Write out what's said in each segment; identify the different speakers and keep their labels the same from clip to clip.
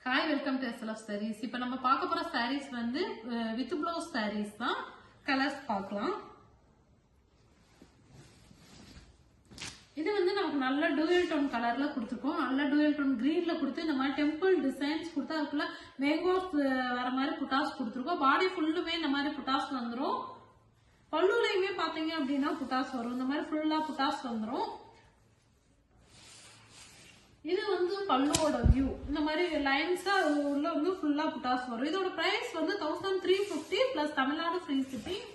Speaker 1: Hi, welcome to SLF sarees. இப்போ நம்ம பார்க்க போற sarees வந்து வித் ப்ளவுஸ் sarees தான். கலர்ஸ் பார்க்கலாம். இது வந்து நமக்கு நல்ல டூயல் டோன் கலர்ல கொடுத்துருக்கோம். நல்ல டூயல் டோன் கிரீன்ல கொடுத்து இந்த மாதிரி டெம்பிள் டிசைன்ஸ் கொடுத்து அதுக்குள்ள மேங்கோஸ் வர மாதிரி புட்டாஸ் கொடுத்துருக்கோம். பாடி ஃபுல்லுமே இந்த மாதிரி புட்டாஸ் வந்துடும். பல்லுலையுமே பாத்தீங்க அப்படின்னா புட்டாஸ் வரும். இந்த மாதிரி ஃபுல்லா புட்டாஸ் வந்துடும். இது வந்து பல்லுவோட வியூ. இந்த மாதிரி லைன்ஸா உள்ள வந்து ஃபுல்லா புட்டாஸ் வரும். இதோட பிரைஸ் வந்து 1350 பிளஸ் தமிழ்நாடு ஃப்ரீ ஷிப்பிங்.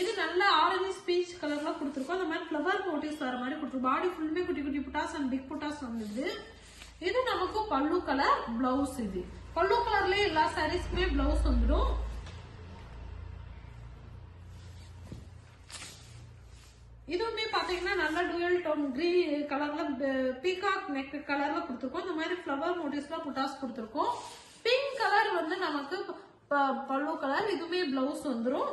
Speaker 1: இது நல்ல ஆரஞ்சு பீச் கலர்ல கொடுத்துருக்கோம். இந்த மாதிரி ஃபிளவர் மோட்டிவ்ஸ் வர மாதிரி கொடுத்துருக்கோம். பாடி ஃபுல்லுமே குட்டி குட்டி புட்டாஸ் அண்ட் பிக் புட்டாஸ் வந்தது. இது நமக்கு பல்லு கலர் பிளவுஸ். இது பல்லு கலர்லயே எல்லா சாரீஸ்க்குமே பிளவுஸ் வந்துடும். இதுவுமே பாத்தீங்கன்னா நல்ல டூயல் டோன் கிரீன் கலர்ல பீகாக் நெக் கலர்ல கொடுத்துருக்கோம். இந்த மாதிரி ஃபிளவர் மோட்டிவ்ஸ்ல புட்டாஸ் கொடுத்துருக்கோம். பிங்க் கலர் வந்து நமக்கு பல்லு கலர். இதுவுமே பிளவுஸ் வந்துடும்.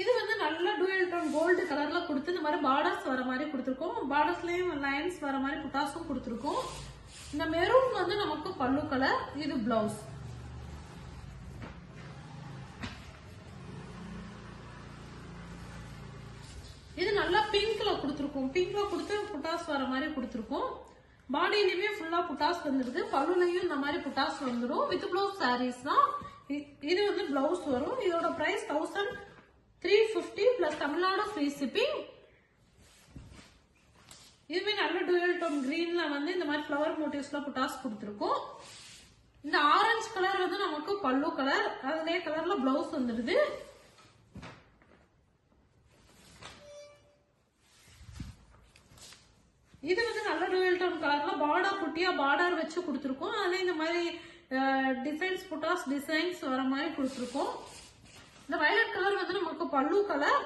Speaker 1: இது வந்து நல்ல டூயல் டோன் கோல்டு கலர்ல கொடுத்து இந்த மாதிரி பார்டர்ஸ் வர மாதிரி கொடுத்துருக்கோம். பார்டர்ஸ்லயும் லைன்ஸ் வர மாதிரி புட்டாஸும் கொடுத்துருக்கோம். இந்த மெரூன் வந்து நமக்கு பல்லு கலர். இது பிளவுஸ். இது நல்லா பிங்க்ல கொடுத்துருக்கோம். பிங்க்ல கொடுத்து புட்டாஸ் வர மாதிரி கொடுத்துருக்கோம். பாடியிலுமே ஃபுல்லா புட்டாஸ் வந்துருது. பல்லுலையும் இந்த மாதிரி புட்டாஸ் வந்துடும். வித் பிளவுஸ் சாரீஸ் தான். இது வந்து பிளவுஸ் வரும். இதோட price 1350 plus Tamil Nadu free shipping. இதுவே நல்ல டூயல் டோன் கிரீன்ல வந்து இந்த மாதிரி ஃபிளவர் மோட்டிவ்ஸ்ல புட்டாஸ் கொடுத்துருக்கோம். இந்த ஆரஞ்சு கலர் வந்து நமக்கு பல்லு கலர். அதே கலர்ல பிளவுஸ் வந்துடுது. இது வந்து நல்ல டூயல் டோன் கலர்ல பார்டர் குட்டியா பார்டர் வச்சு கொடுத்துருக்கோம். அதே இந்த மாதிரி டிசைன்ஸ் புட்டாஸ் டிசைன்ஸ் வர மாதிரி கொடுத்துருக்கோம். இந்த வயலட் கலர் வந்து நமக்கு பல்லு கலர்.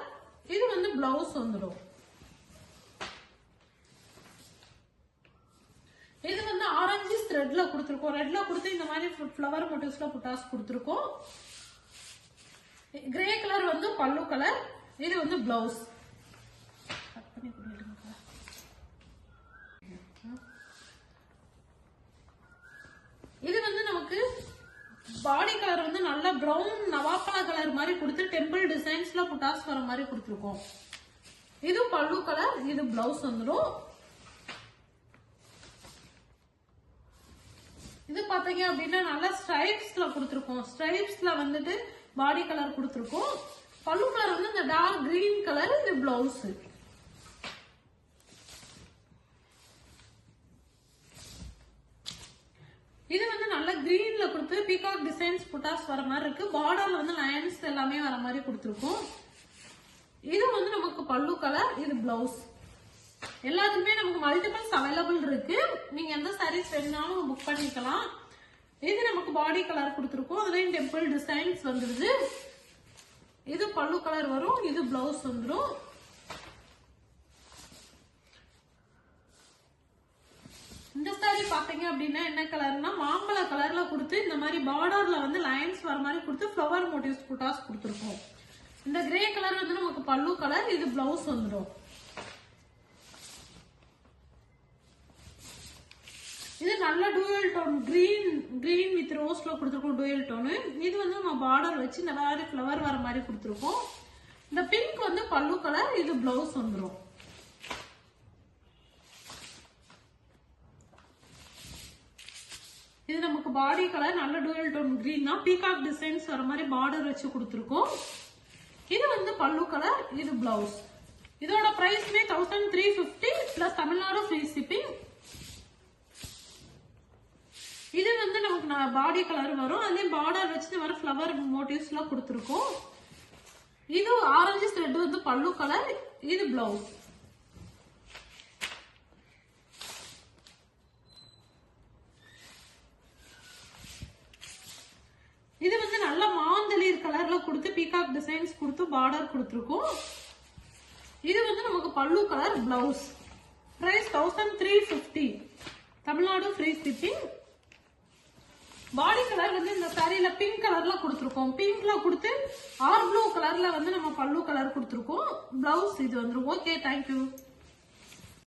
Speaker 1: இது வந்து பிளவுஸ் வந்துடும். இது வந்து ஆரஞ்சு ரெட்ல கொடுத்துருக்கோம். ரெட்ல கொடுத்து இந்த மாதிரி ஃபிளவர் மோட்டிவ்ஸ்ல புட்டாஸ் கொடுத்துருக்கோம். கிரே கலர் வந்து பல்லு கலர். இது வந்து பிளவுஸ். இது வந்து நமக்கு பாடி கலர் வந்து நல்ல பிரவுன் நவாப்பழ கலர் மாதிரி கொடுத்து டெம்பிள் டிசைன்ஸ்ல புட்டாஸ் வர மாதிரி கொடுத்துருக்கோம். இது பல்லு கலர். இது பிளவுஸ் வந்துடும். இது பாத்தீங்க அப்படின்னா நல்ல ஸ்ட்ரைப்ஸ்ல கொடுத்துருக்கோம். ஸ்ட்ரைப்ஸ்ல வந்துட்டு பாடி கலர் கொடுத்துருக்கோம். பல்லு கலர் வந்து இந்த டார்க் கிரீன் கலர். இது பிளவுஸ். இது வந்து நல்ல கிரீன்ல கொடுத்து பீகாக் டிசைன்ஸ் புட்டாஸ் வர மாதிரி இருக்கு. பார்டர்ல வந்து லைன்ஸ் எல்லாமே வர மாதிரி கொடுத்துருக்கோம். இது வந்து நமக்கு பல்லு கலர். இது பிளவுஸ். எல்லாத்துக்குமே நமக்கு மல்டிபிள்ஸ் அவைலபிள் இருக்கு. நீங்க எந்த சாரீஸ் வேணும்னாலும் புக் பண்ணிக்கலாம். இது நமக்கு பாடி கலர் கொடுத்துருக்கோம். அதுலயும் டெம்பிள் டிசைன்ஸ் வந்துருது. இது பல்லு கலர் வரும். இது பிளவுஸ் வந்துடும். இந்த சாரி பாத்தீங்க அப்படின்னா என்ன கலர்னா மாம்பழ கலர்ல கொடுத்து இந்த மாதிரி பார்டர்ல வந்து லைன்ஸ் வர மாதிரி கொடுத்து ஃபிளவர் மோட்டிவ்ஸ் புட்டாஸ் கொடுத்துருக்கோம். இந்த கிரே கலர் வந்து நமக்கு பல்லு கலர். இது பிளவுஸ் வந்துடும். இது நல்ல டூயல் டோன் கிரீன் வித் ரோஸ்ல கொடுத்துருக்கோம். Dual tone. இது வந்து நம்ம பார்டர் வச்சு இந்த மாதிரி ஃபிளவர் வர மாதிரி கொடுத்துருக்கோம். இந்த பிங்க் வந்து பல்லு கலர். இது பிளவுஸ் வந்துடும். இது நமக்கு பாடி கலர் நல்ல டூயல் டோன் கிரீன் தான். பீகாக் டிசைன்ஸ் வர மாதிரி பார்டர் வச்சு கொடுத்துருக்கோம். இது வந்து பல்லு கலர். இது பிளவுஸ். இதோட பிரைஸ்மே 1350 பிளஸ் தமிழ்நாடு ஃப்ரீ ஷிப்பிங். இது வந்து நமக்கு பாடி கலர் வரும். அதே பார்டர் வச்சு வர ஃபிளவர் மோட்டிவ்ஸ்ல கொடுத்துருக்கோம். இது ஆரஞ்சு ரெட் வந்து பல்லு கலர். இது பிளவுஸ். இது வந்து நல்ல மாந்தளிர் கலர்ல கொடுத்து பீகாக் டிசைன்ஸ் கொடுத்து பார்டர் கொடுத்துருக்கோம். இது வந்து நமக்கு பல்லு colour. Blouse. Price 1350 Tamil Nadu free shipping. Body colour வந்து இந்த சாரியில பிங்க் கலர்ல கொடுத்துருக்கோம். பிங்க்ல கொடுத்து ஆர் ப்ளூ கலர்ல வந்து நம்ம பல்லு கலர் கொடுத்துருக்கோம். பிளவுஸ் இது வந்துரும். Okay, thank you.